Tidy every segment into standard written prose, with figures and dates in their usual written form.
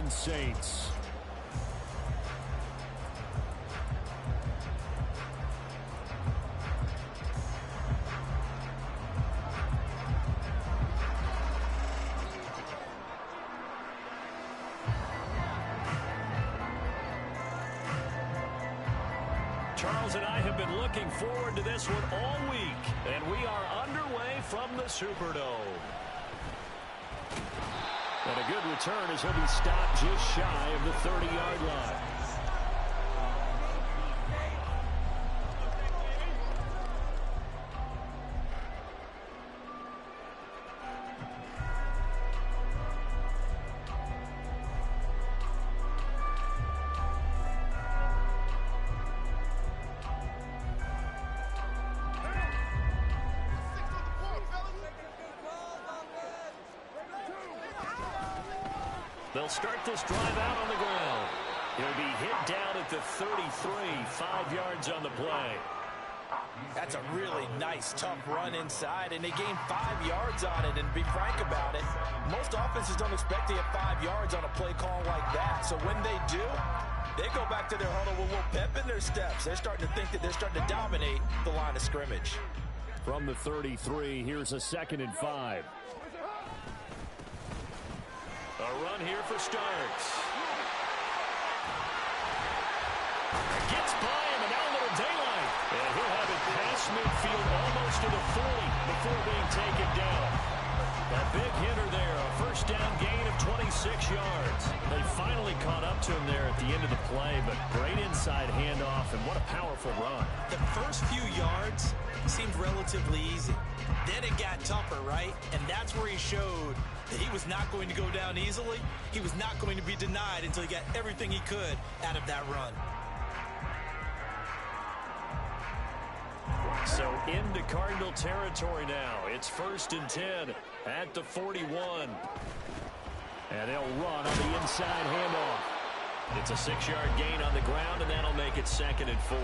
Orleans Saints. Charles and I have been looking forward to this one all week, and we are underway from the Superdome. And a good return as he'll be stopped just shy of the 30-yard line. They'll start this drive out on the ground. He'll be hit down at the 33, 5 yards on the play. That's a really nice, tough run inside, and they gained 5 yards on it. And to be frank about it, most offenses don't expect to get 5 yards on a play call like that. So when they do, they go back to their huddle with a little pep in their steps. They're starting to think that they're starting to dominate the line of scrimmage. From the 33, here's a 2nd and 5. A run here for Starks. Gets by him, and now a little daylight. And he'll have it past midfield almost to the 40 before being taken down. A big hitter there, a first down gain of 26 yards. They finally caught up to him there at the end of the play, but great inside handoff, and what a powerful run. The first few yards seemed relatively easy. Then it got tougher, right? And that's where he showed that he was not going to go down easily. He was not going to be denied until he got everything he could out of that run. So into Cardinal territory now. It's 1st and 10 at the 41. And they'll run on the inside handoff. It's a 6-yard gain on the ground, and that'll make it 2nd and 4.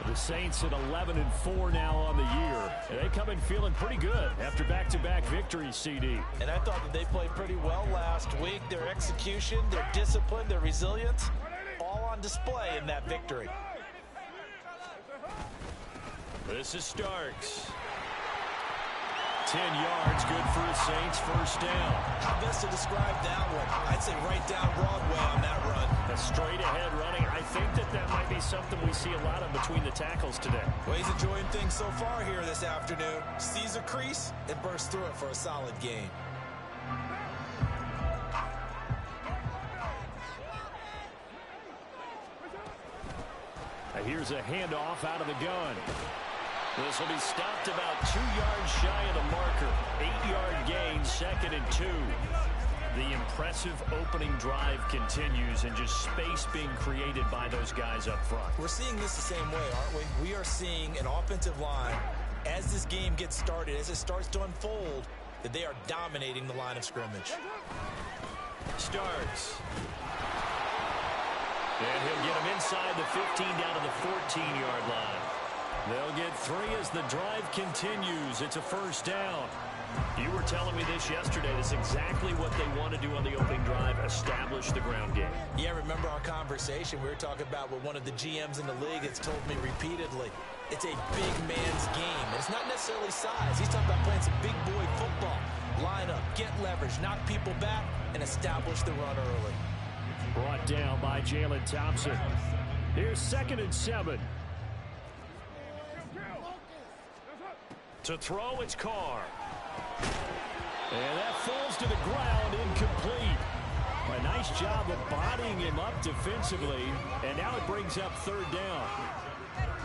The Saints at 11 and 4 now on the year. And they come in feeling pretty good after back-to-back victories, CD. And I thought that they played pretty well last week. Their execution, their discipline, their resilience, all on display in that victory. This is Starks. 10 yards, good for the Saints, first down. How best to describe that one? I'd say right down Broadway on that run. A straight-ahead running. I think that might be something we see a lot of between the tackles today. Well, he's enjoying things so far here this afternoon. Sees a crease and bursts through it for a solid gain. Here's a handoff out of the gun. This will be stopped about 2 yards shy of the marker. 8-yard gain, 2nd and 2. The impressive opening drive continues, and just space being created by those guys up front. We're seeing this the same way, aren't we? We are seeing an offensive line, as this game gets started, as it starts to unfold, that they are dominating the line of scrimmage. Starks. And he'll get him inside the 15 down to the 14-yard line. They'll get 3 as the drive continues. It's a first down. You were telling me this yesterday. That's exactly what they want to do on the opening drive, establish the ground game. Yeah, remember our conversation we were talking about with one of the GMs in the league that's told me repeatedly. It's a big man's game. And it's not necessarily size. He's talking about playing some big boy football. Line up, get leverage, knock people back, and establish the run early. Brought down by Jalen Thompson. Here's 2nd and 7. To throw, it's Carr. And that falls to the ground, incomplete. A nice job of bodying him up defensively, and now it brings up 3rd down.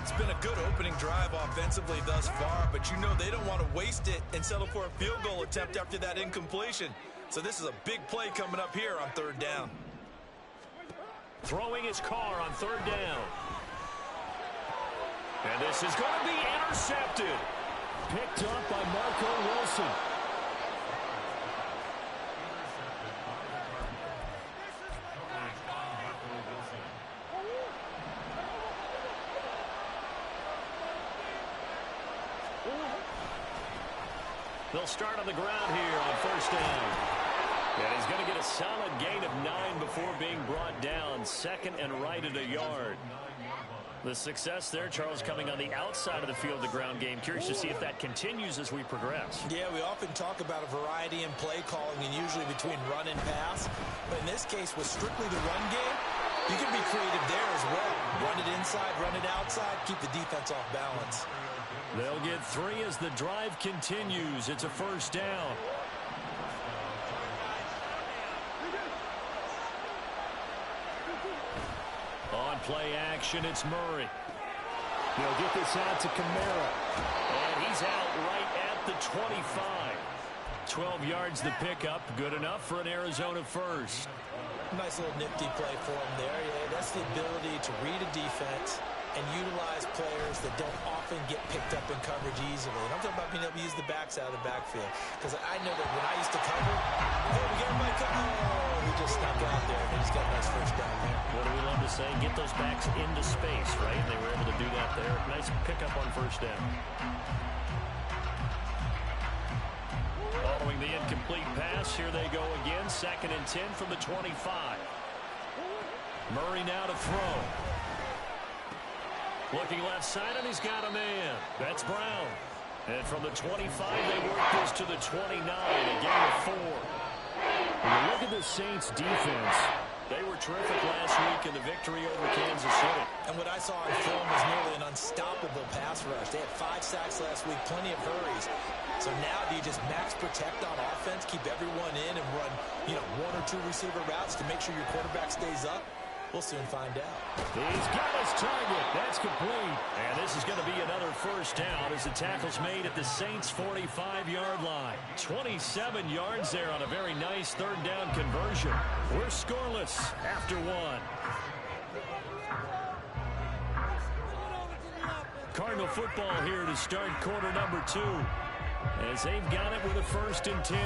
It's been a good opening drive offensively thus far, but you know they don't want to waste it and settle for a field goal attempt after that incompletion. So this is a big play coming up here on 3rd down. Throwing his Carr on 3rd down. And this is going to be intercepted. Picked up by Marco Wilson. They'll start on the ground here on 1st down. And he's going to get a solid gain of 9 before before being brought down. Second and right at a yard. The success there, Charles, coming on the outside of the field, the ground game. Curious to see if that continues as we progress. Yeah, we often talk about a variety in play calling and usually between run and pass. But in this case, with strictly the run game, you can be creative there as well. Run it inside, run it outside, keep the defense off balance. They'll get 3 as the drive continues. It's a first down. On play action, it's Murray. He'll get this out to Kamara. And he's out right at the 25. 12 yards the pickup. Good enough for an Arizona first. Nice little nifty play for him there. Yeah, that's the ability to read a defense and utilize players that don't often get picked up in coverage easily. And I'm talking about being able to use the backs out of the backfield. Because I know that when I used to cover, hey, we get everybody covered. Oh, he just snuck out there. And he just got a nice first down there. What do we love to say? Get those backs into space, right? And they were able to do that there. Nice pickup on first down. Following the incomplete pass, here they go again. 2nd and 10 from the 25. Murray now to throw. Looking left side, and he's got a man. That's Brown. And from the 25, they work this to the 29, a gain of 4. When you look at the Saints' defense, they were terrific last week in the victory over Kansas City. And what I saw on film was nearly an unstoppable pass rush. They had 5 sacks last week, plenty of hurries. So now do you just max protect on offense, keep everyone in, and run, 1 or 2 receiver routes to make sure your quarterback stays up? We'll soon find out. He's got his target. That's complete. And this is going to be another first down as the tackle's made at the Saints' 45-yard line. 27 yards there on a very nice 3rd down conversion. We're scoreless after 1. Cardinal football here to start quarter number 2. As they've got it with a 1st and 10.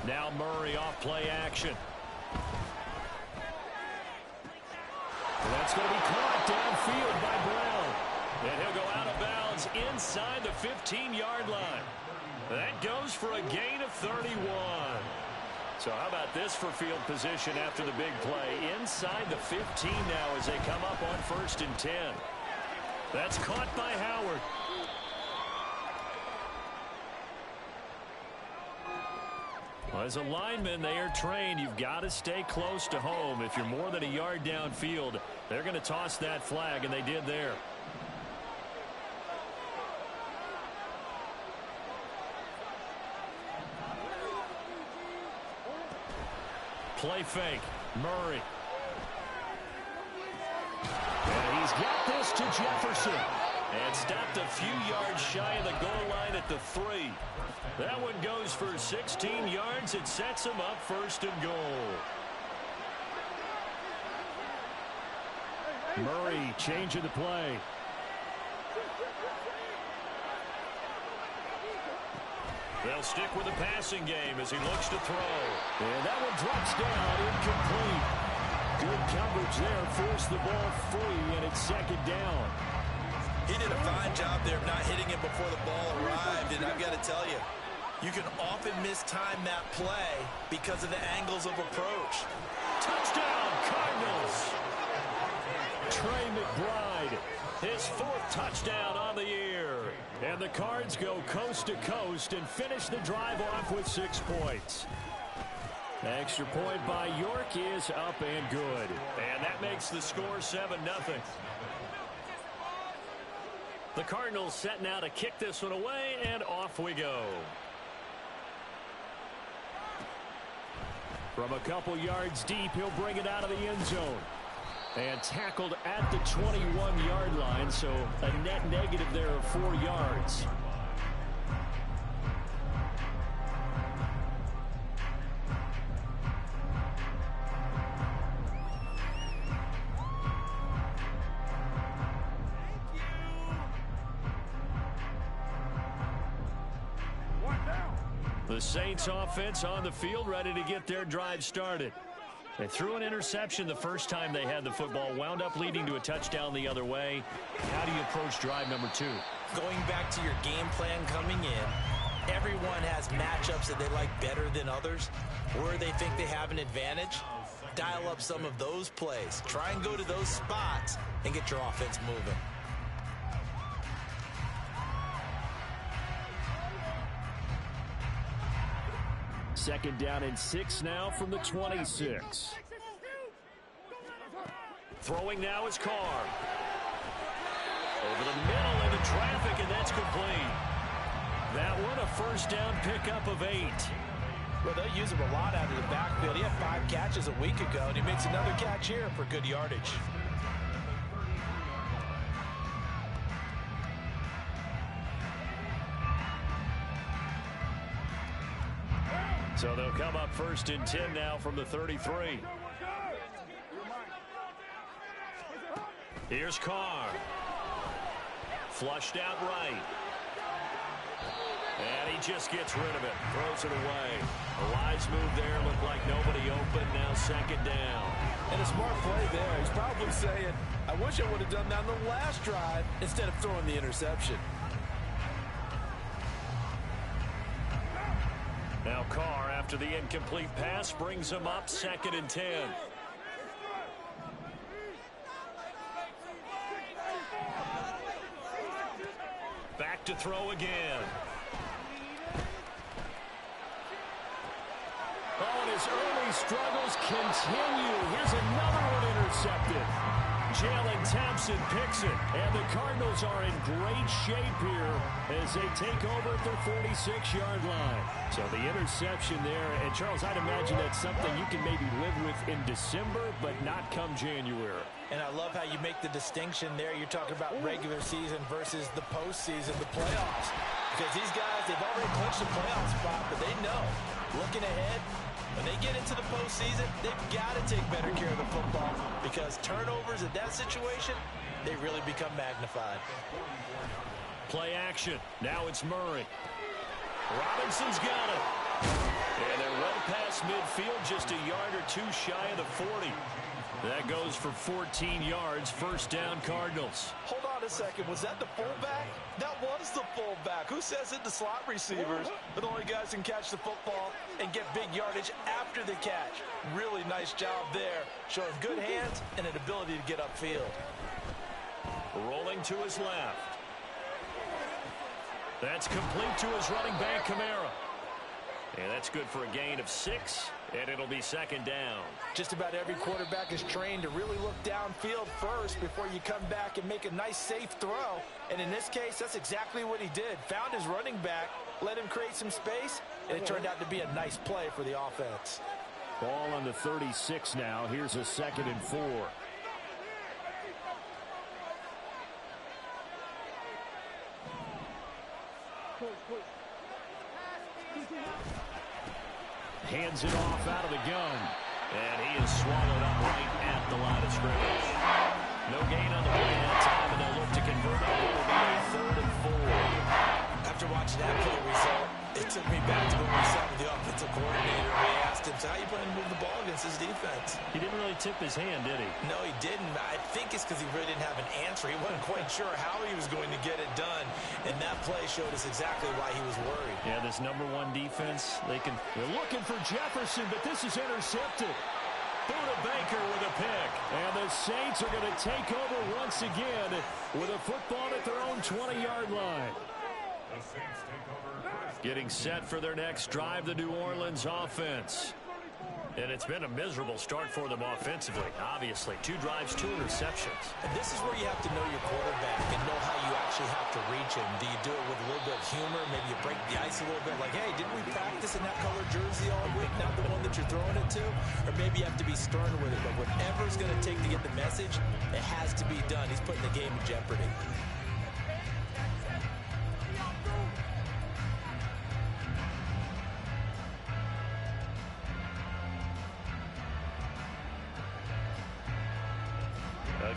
Now Murray off play action. That's going to be caught downfield by Brown. And he'll go out of bounds inside the 15-yard line. That goes for a gain of 31. So how about this for field position after the big play? Inside the 15 now as they come up on 1st and 10. That's caught by Howard. Well, as a lineman, they are trained. You've got to stay close to home. If you're more than a yard downfield, they're going to toss that flag, and they did there. Play fake. Murray. And he's got this to Jefferson. And stopped a few yards shy of the goal line at the 3. That one goes for 16 yards. It sets him up 1st and goal. Murray changing the play. They'll stick with the passing game as he looks to throw. And that one drops down, incomplete. Good coverage there, forced the ball free, and it's 2nd down. He did a fine job there of not hitting it before the ball arrived, and I've got to tell you, you can often mistime that play because of the angles of approach. Touchdown, Cardinals! Trey McBride, his 4th touchdown on the year. And the Cards go coast to coast and finish the drive off with 6 points. Extra point by York is up and good. And that makes the score 7-0. The Cardinals set now to kick this one away, and off we go. From a couple yards deep, he'll bring it out of the end zone. And tackled at the 21-yard line, so a net negative there of 4 yards. The Saints offense on the field, ready to get their drive started. They threw an interception the first time they had the football, wound up leading to a touchdown the other way. How do you approach drive number 2? Going back to your game plan coming in, everyone has matchups that they like better than others, where they think they have an advantage. Dial up some of those plays. Try and go to those spots and get your offense moving. Second down and 6 now from the 26. Throwing now is Carr. Over the middle into traffic, and that's complete. That one a first down pickup of 8. Well, they'll use him a lot out of the backfield. He had 5 catches a week ago, and he makes another catch here for good yardage. So they'll come up first and 10 now from the 33. Here's Carr. Flushed out right. And he just gets rid of it. Throws it away. A wise move there. Looked like nobody open. Now second down. And a smart play there. He's probably saying, I wish I would have done that on the last drive instead of throwing the interception. Now Carr, after the incomplete pass, brings him up second and 10. Back to throw again. Oh, and his early struggles continue. Here's another one intercepted. Jalen Thompson picks it, and the Cardinals are in great shape here as they take over at their 46-yard line. So the interception there, and Charles, I'd imagine that's something you can maybe live with in December, but not come January. And I love how you make the distinction there. You're talking about regular season versus the postseason, the playoffs. Because these guys, they've already clinched the playoff spot, but they know, looking ahead, when they get into the postseason, they've got to take better care of the football because turnovers in that situation, they really become magnified. Play action. Now it's Murray. Robinson's got it. And they're well past midfield, just a yard or two shy of the 40. That goes for 14 yards, first down Cardinals. Hold on a second. Was that the fullback? That was the fullback. Who says it? The slot receivers are the only guys who can catch the football and get big yardage after the catch. Really nice job there, showing good hands and an ability to get upfield. Rolling to his left. That's complete to his running back, Kamara. And that's good for a gain of 6, and it'll be second down. Just about every quarterback is trained to really look downfield first before you come back and make a nice, safe throw. And in this case, that's exactly what he did. Found his running back, let him create some space, and it turned out to be a nice play for the offense. Ball on the 36 now. Here's a second and 4. Hands it off out of the gun. And he is swallowed up right at the line of scrimmage. No gain on the play that time, and they'll look to convert it. It will be a 3rd and 4. After watching that play result, it took me back to when we sat with the offensive coordinator. We asked him, so how you planning to move the ball against his defense? He didn't really tip his hand, did he? No, he didn't. I think it's because he really didn't have an answer. He wasn't quite sure how he was going to get it done. And that play showed us exactly why he was worried. Yeah, this number 1 defense, they're looking for Jefferson, but this is intercepted. Buda Baker with a pick. And the Saints are going to take over once again with a football at their own 20-yard line. Getting set for their next drive, the New Orleans offense. And it's been a miserable start for them offensively, obviously. 2 drives, 2 interceptions. And this is where you have to know your quarterback and know how you actually have to reach him. Do you do it with a little bit of humor? Maybe you break the ice a little bit, like, hey, didn't we practice in that color jersey all week, not the one that you're throwing it to? Or maybe you have to be stern with it, but whatever it's going to take to get the message, it has to be done. He's putting the game in jeopardy.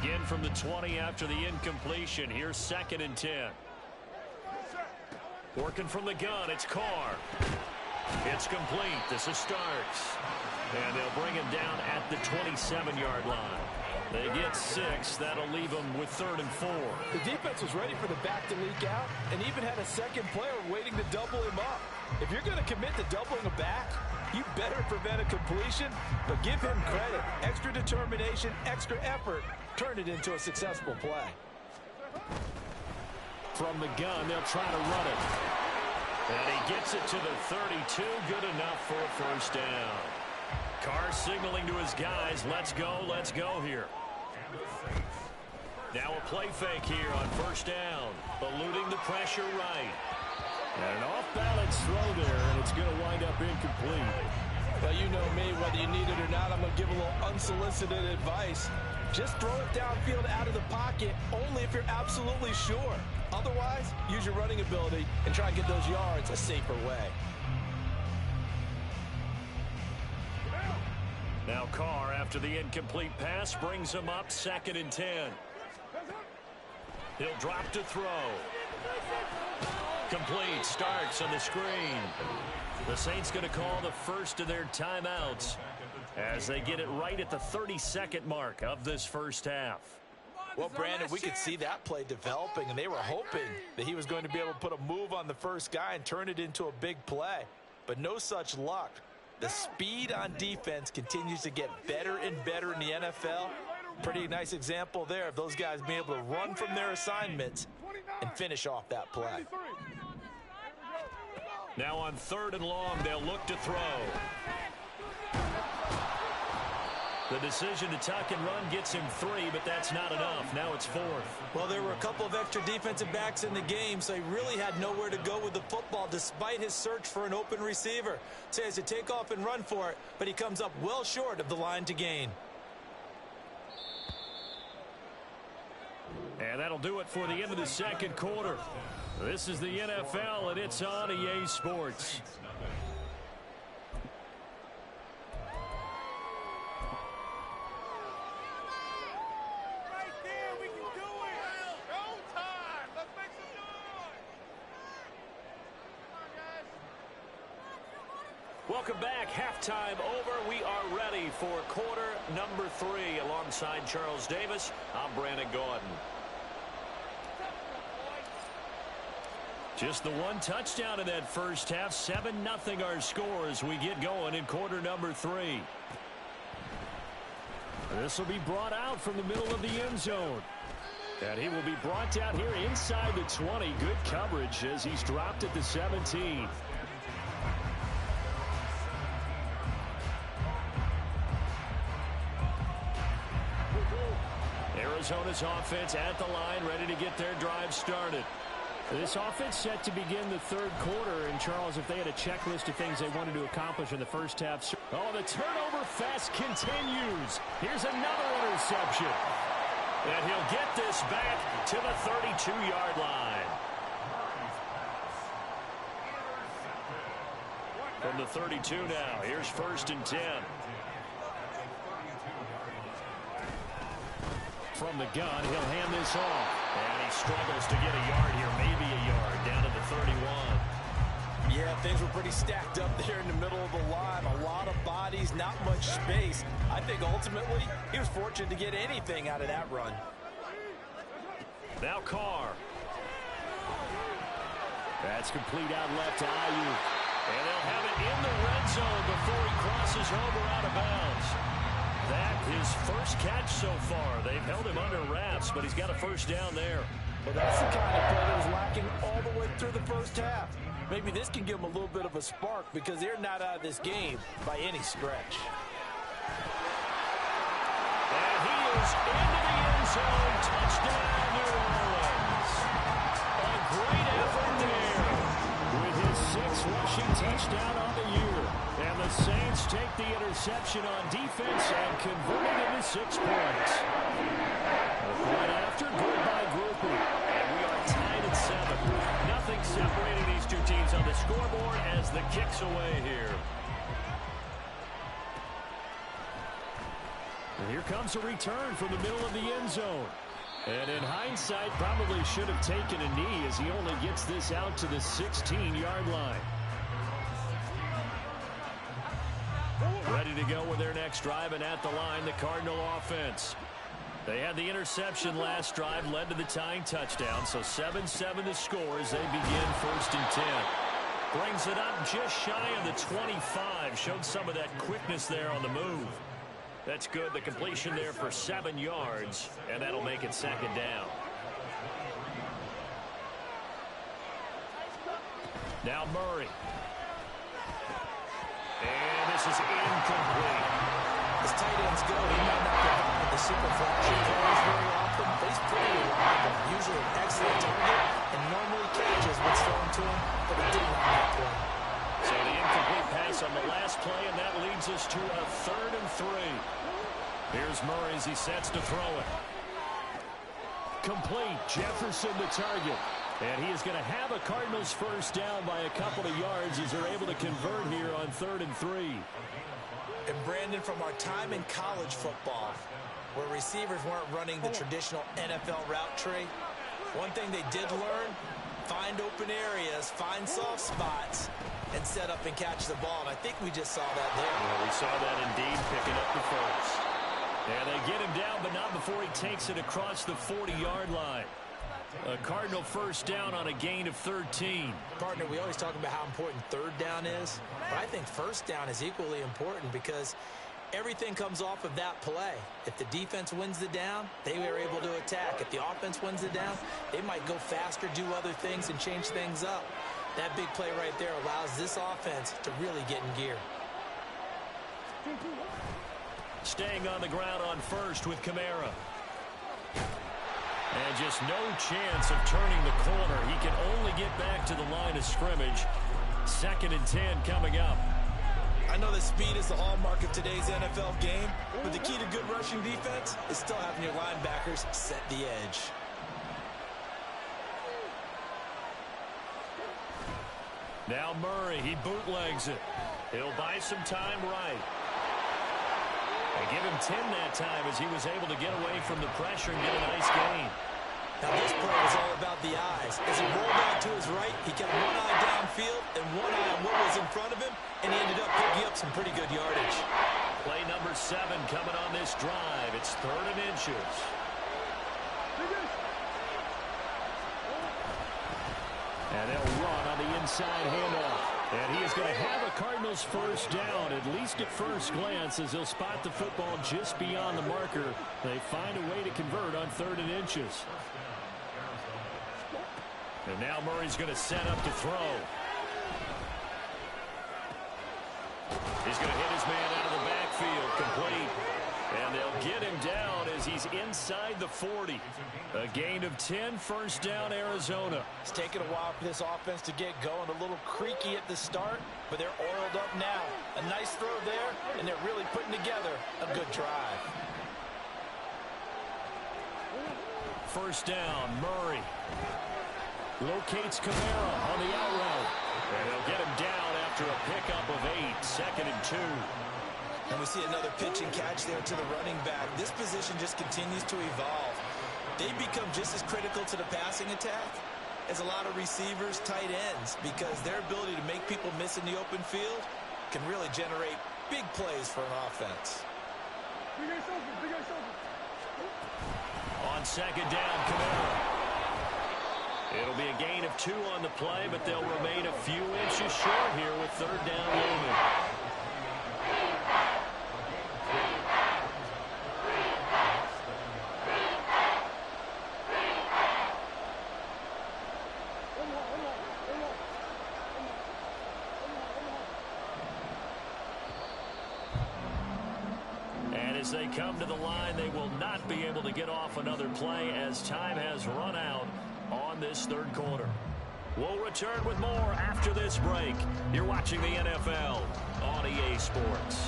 Again from the 20 after the incompletion. Here's 2nd and 10. Working from the gun, it's Carr. It's complete. This is Starks. And they'll bring him down at the 27-yard line. They get 6. That'll leave them with 3rd and 4. The defense was ready for the back to leak out and even had a second player waiting to double him up. If you're going to commit to doubling a back, you better prevent a completion, but give him credit. Extra determination, extra effort, turn it into a successful play. From the gun, they'll try to run it. And he gets it to the 32. Good enough for a first down. Carr signaling to his guys, let's go here. Now a play fake here on first down. Eluding the pressure right. And an off-balance throw there, and it's going to wind up incomplete. Well, you know me, whether you need it or not, I'm going to give a little unsolicited advice. Just throw it downfield out of the pocket, only if you're absolutely sure. Otherwise, use your running ability and try and get those yards a safer way. Now Carr, after the incomplete pass, brings him up 2nd and 10. He'll drop to throw. Complete, starts on the screen. The Saints going to call the first of their timeouts as they get it right at the 32nd mark of this first half. Well, Brandon, we could see that play developing, and they were hoping that he was going to be able to put a move on the first guy and turn it into a big play. But no such luck. The speed on defense continues to get better and better in the NFL. Pretty nice example there of those guys being able to run from their assignments and finish off that play. Now on 3rd and long, they'll look to throw. The decision to tuck and run gets him 3, but that's not enough. Now it's 4th. Well, there were a couple of extra defensive backs in the game, so he really had nowhere to go with the football despite his search for an open receiver. So he has to take off and run for it, but he comes up well short of the line to gain. And that'll do it for the end of the second quarter. This is the NFL, and it's on EA Sports. Welcome back. Halftime over. We are ready for quarter number 3. Alongside Charles Davis, I'm Brandon Gaudin. Just the one touchdown in that first half. 7-0 our score as we get going in quarter number 3. This will be brought out from the middle of the end zone. And he will be brought down here inside the 20. Good coverage as he's dropped at the 17. Arizona's offense at the line, ready to get their drive started. This offense set to begin the third quarter. And, Charles, if they had a checklist of things they wanted to accomplish in the first half. Oh, the turnover fest continues. Here's another interception. And he'll get this back to the 32-yard line. From the 32 now, here's 1st and 10. From the gun, he'll hand this off. And he struggles to get a yard here, maybe a yard, down to the 31. Yeah, things were pretty stacked up there in the middle of the line. A lot of bodies, not much space. I think ultimately he was fortunate to get anything out of that run. Now Carr. That's complete out left to Ayuk. And they'll have it in the red zone before he crosses over out of bounds. That is first catch so far. They've held him under wraps, but he's got a first down there. Well, that's the kind of play that was lacking all the way through the first half. Maybe this can give them a little bit of a spark because they're not out of this game by any stretch. And he is into the end zone. Touchdown, New Orleans. A great effort there with his 6th rushing touchdown on the year. And the Saints take the interception on defense and convert it into 6 points. Right after, good by Grupe. And we are tied at 7. Nothing separating these two teams on the scoreboard as the kick's away here. And here comes a return from the middle of the end zone. And in hindsight, probably should have taken a knee as he only gets this out to the 16-yard line. Ready to go with their next drive, and at the line, the Cardinal offense. They had the interception last drive, led to the tying touchdown, so 7-7 to score as they begin 1st and 10. Brings it up just shy of the 25. Showed some of that quickness there on the move. That's good. The completion there for 7 yards, and that'll make it 2nd down. Now Murray. And this is incomplete. As tight ends go, he might not provide the super flashy plays very often, but he's pretty reliable. Usually an excellent target, and normally catches what's thrown to him, but he didn't on that play. So the incomplete pass on the last play, and that leads us to a 3rd and 3. Here's Murray as he sets to throw it. Complete. Jefferson the target. And he is going to have a Cardinals first down by a couple of yards as they're able to convert here on 3rd and 3. And Brandon, from our time in college football, where receivers weren't running the traditional NFL route tree, one thing they did learn, find open areas, find soft spots, and set up and catch the ball. And I think we just saw that there. Yeah, we saw that indeed, picking up the first. And they get him down, but not before he takes it across the 40-yard line. A Cardinal first down on a gain of 13. Partner, we always talk about how important 3rd down is, but I think 1st down is equally important because everything comes off of that play. If the defense wins the down, they are able to attack. If the offense wins the down, they might go faster, do other things, and change things up. That big play right there allows this offense to really get in gear. Staying on the ground on first with Kamara. And just no chance of turning the corner. He can only get back to the line of scrimmage. 2nd and 10 coming up. I know that speed is the hallmark of today's NFL game, but the key to good rushing defense is still having your linebackers set the edge. Now Murray, he bootlegs it. He'll buy some time right. They give him 10 that time as he was able to get away from the pressure and get a nice gain. Now this play was all about the eyes. As he rolled out to his right, he kept one eye downfield and one eye on what was in front of him, and he ended up picking up some pretty good yardage. Play number 7 coming on this drive. It's 3rd and inches. And they'll run on the inside handoff. And he is going to have a Cardinals first down, at least at first glance, as they'll spot the football just beyond the marker. They find a way to convert on 3rd and inches. And now Murray's going to set up to throw. He's going to hit his man out of the backfield, complete. And they'll get him down as he's inside the 40. A gain of 10, first down, Arizona. It's taken a while for this offense to get going. A little creaky at the start, but they're oiled up now. A nice throw there, and they're really putting together a good drive. First down, Murray. Locates Kamara on the out route. And they'll get him down after a pickup of 8, 2nd and 2. And we see another pitch and catch there to the running back. This position just continues to evolve. They become just as critical to the passing attack as a lot of receivers, tight ends, because their ability to make people miss in the open field can really generate big plays for an offense. On 2nd down, Kamara. It'll be a gain of 2 on the play, but they'll remain a few inches short here with 3rd down looming. As they come to the line, they will not be able to get off another play as time has run out on this 3rd quarter. We'll return with more after this break. You're watching the NFL on EA Sports.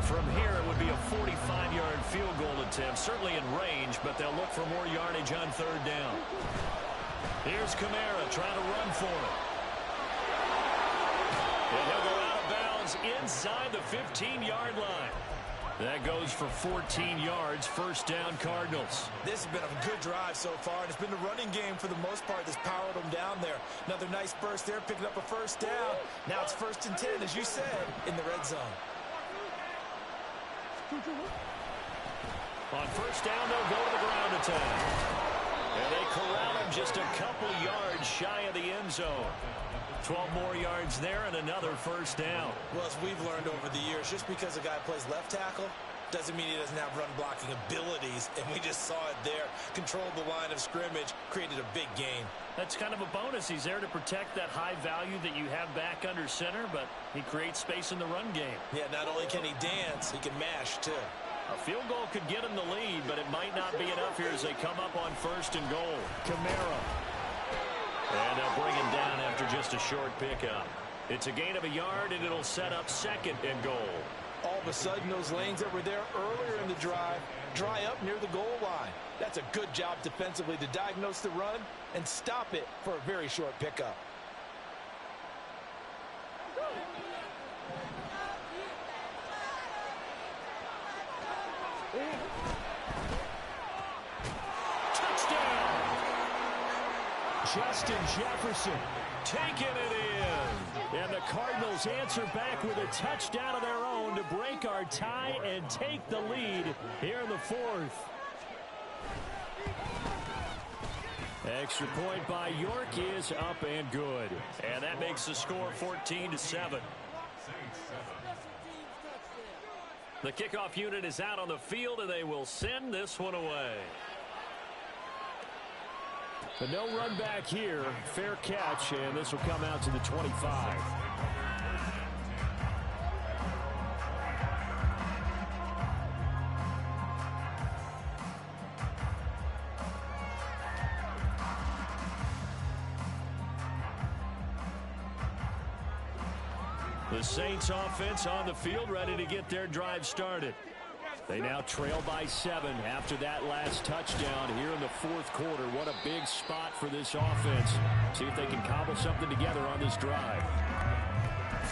From here, it would be a 45-yard field goal attempt, certainly in range, but they'll look for more yardage on 3rd down. Here's Kamara trying to run for it. And he'll go out of bounds inside the 15-yard line. That goes for 14 yards, first down Cardinals. This has been a good drive so far, and it's been the running game for the most part that's powered them down there. Another nice burst there, picking up a first down. Now it's 1st and 10, as you said, in the red zone. On first down, they'll go to the ground attack. And they corral him just a couple yards shy of the end zone. 12 more yards there and another first down. Well, as we've learned over the years, just because a guy plays left tackle doesn't mean he doesn't have run blocking abilities, and we just saw it there. Controlled the line of scrimmage, created a big gain. That's kind of a bonus. He's there to protect that high value that you have back under center, but he creates space in the run game. Yeah, not only can he dance, he can mash, too. A field goal could get him the lead, but it might not be enough here as they come up on 1st and goal. Kamara. And they'll bring him down after just a short pickup. It's a gain of a yard, and it'll set up 2nd and goal. All of a sudden, those lanes that were there earlier in the drive dry up near the goal line. That's a good job defensively to diagnose the run and stop it for a very short pickup. Justin Jefferson taking it in. And the Cardinals answer back with a touchdown of their own to break our tie and take the lead here in the 4th. Extra point by York is up and good. And that makes the score 14-7. The kickoff unit is out on the field, and they will send this one away. But no run back here. Fair catch, and this will come out to the 25. The Saints offense on the field, ready to get their drive started. They now trail by 7 after that last touchdown here in the 4th quarter. What a big spot for this offense. See if they can cobble something together on this drive.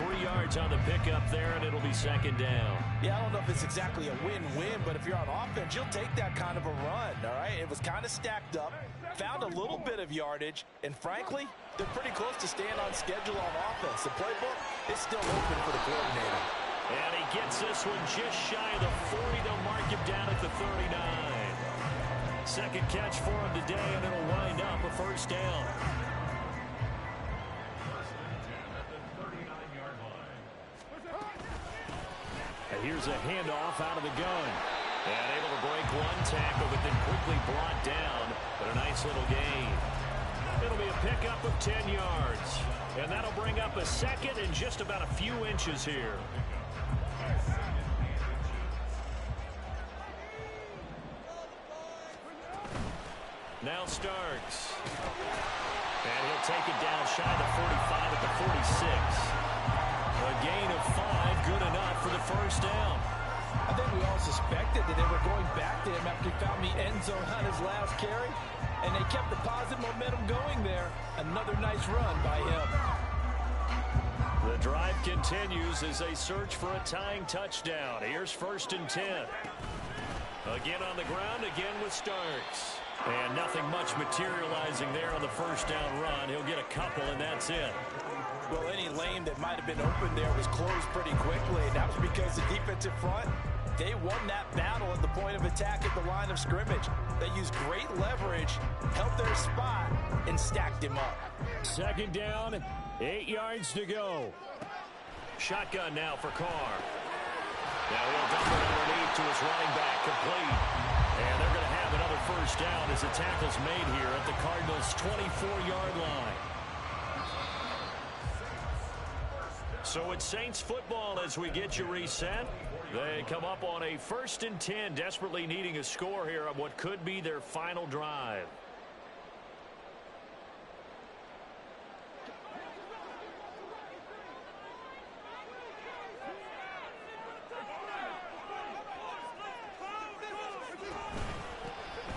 3 yards on the pickup there, and it'll be 2nd down. Yeah, I don't know if it's exactly a win-win, but if you're on offense, you'll take that kind of a run, all right? It was kind of stacked up, found a little bit of yardage, and frankly, they're pretty close to staying on schedule on offense. The playbook is still open for the coordinator. And he gets this one just shy of the 40. They'll mark him down at the 39. 2nd catch for him today, and it'll wind up a first down. And here's a handoff out of the gun. And able to break one tackle, but then quickly brought down. But a nice little gain. It'll be a pickup of 10 yards. And that'll bring up a 2nd and just about a few inches here. Now Starks. And he'll take it down shy of the 45 at the 46. A gain of 5, good enough for the first down. I think we all suspected that they were going back to him after he found the end zone on his last carry. And they kept the positive momentum going there. Another nice run by him. The drive continues as they search for a tying touchdown. Here's 1st and 10. Again on the ground, again with Starks. And nothing much materializing there on the first down run. He'll get a couple, and that's it. Well, any lane that might have been open there was closed pretty quickly. That was because the defensive front, they won that battle at the point of attack at the line of scrimmage. They used great leverage, held their spot, and stacked him up. 2nd down, 8 yards to go. Shotgun now for Carr. Now he'll dump it underneath to his running back, complete. And they're going to have another first down as the tackle's made here at the Cardinals' 24-yard line. So it's Saints football as we get you reset. They come up on a 1st and 10, desperately needing a score here on what could be their final drive.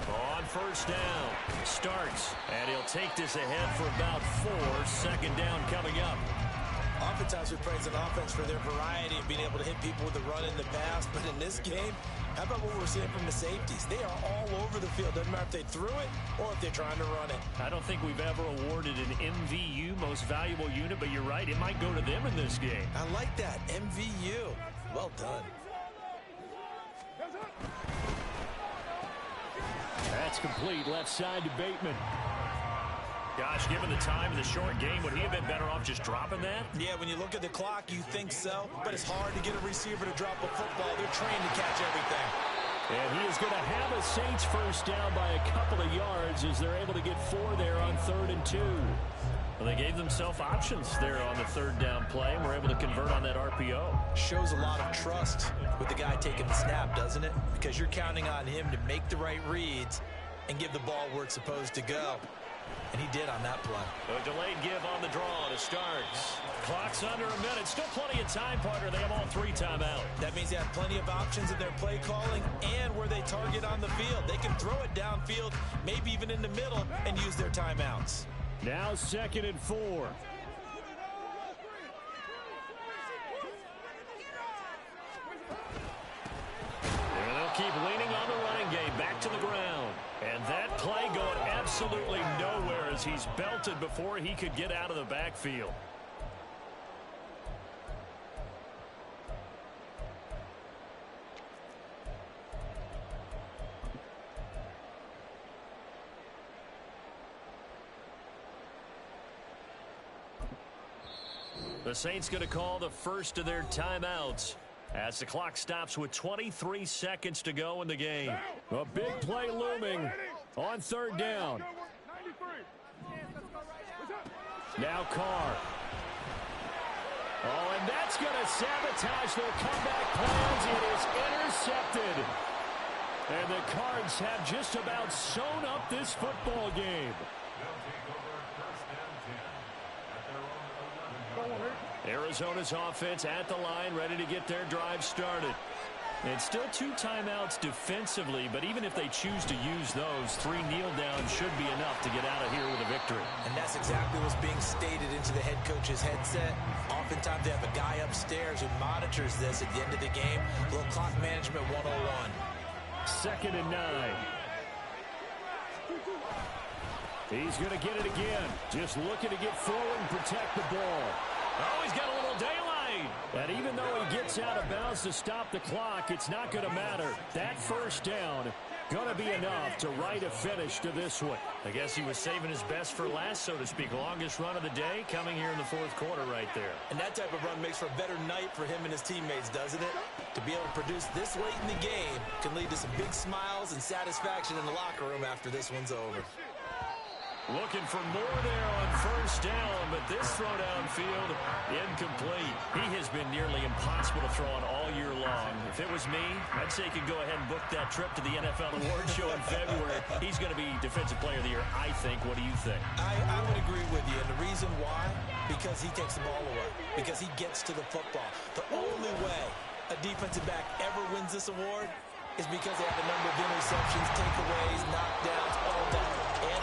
On first down, Starks, and he'll take this ahead for about 4. 2nd down coming up. Oftentimes we praise an offense for their variety and being able to hit people with the run in the pass, but in this game, how about what we're seeing from the safeties? They are all over the field. Doesn't matter if they threw it or if they're trying to run it. I don't think we've ever awarded an MVU, most valuable unit, but you're right, it might go to them in this game. I like that, MVU. Well done. That's complete, left side to Bateman. Gosh, given the time of the short game, would he have been better off just dropping that? Yeah, when you look at the clock, you think so, but it's hard to get a receiver to drop a football. They're trained to catch everything. And he is going to have a Saints first down by a couple of yards as they're able to get 4 there on 3rd and 2. Well, they gave themselves options there on the 3rd down play and were able to convert on that RPO. Shows a lot of trust with the guy taking the snap, doesn't it? Because you're counting on him to make the right reads and give the ball where it's supposed to go. And he did on that play. A delayed give on the draw to start. Clock's under a minute. Still plenty of time, partner. They have all 3 timeouts. That means they have plenty of options in their play calling and where they target on the field. They can throw it downfield, maybe even in the middle, and use their timeouts. Now 2nd and 4. And they'll keep leaning on the running game. Back to the ground. And that play going absolutely nowhere as he's belted before he could get out of the backfield. The Saints going to call the first of their timeouts as the clock stops with 23 seconds to go in the game. A big play looming on 3rd down. Now Carr. Oh, and that's going to sabotage their comeback plans. It is intercepted. And the Cards have just about sewn up this football game. Arizona's offense at the line, ready to get their drive started. And still 2 timeouts defensively, but even if they choose to use those, 3 kneel downs should be enough to get out of here with a victory. And that's exactly what's being stated into the head coach's headset. Oftentimes they have a guy upstairs who monitors this at the end of the game. A little clock management 101. 2nd and 9. He's going to get it again. Just looking to get forward and protect the ball. Oh, he's got a little daylight. And even though he gets out of bounds to stop the clock, it's not going to matter. That first down going to be enough to write a finish to this one. I guess he was saving his best for last, so to speak. Longest run of the day coming here in the 4th quarter right there. And that type of run makes for a better night for him and his teammates, doesn't it? To be able to produce this late in the game can lead to some big smiles and satisfaction in the locker room after this one's over. Looking for more there on 1st down, but this throw downfield, incomplete. He has been nearly impossible to throw on all year long. If it was me, I'd say he could go ahead and book that trip to the NFL Award Show in February. He's going to be Defensive Player of the Year, I think. What do you think? I would agree with you, and the reason why, because he takes the ball away, because he gets to the football. The only way a defensive back ever wins this award is because they have a number of interceptions, takeaways, knockdowns, all that. And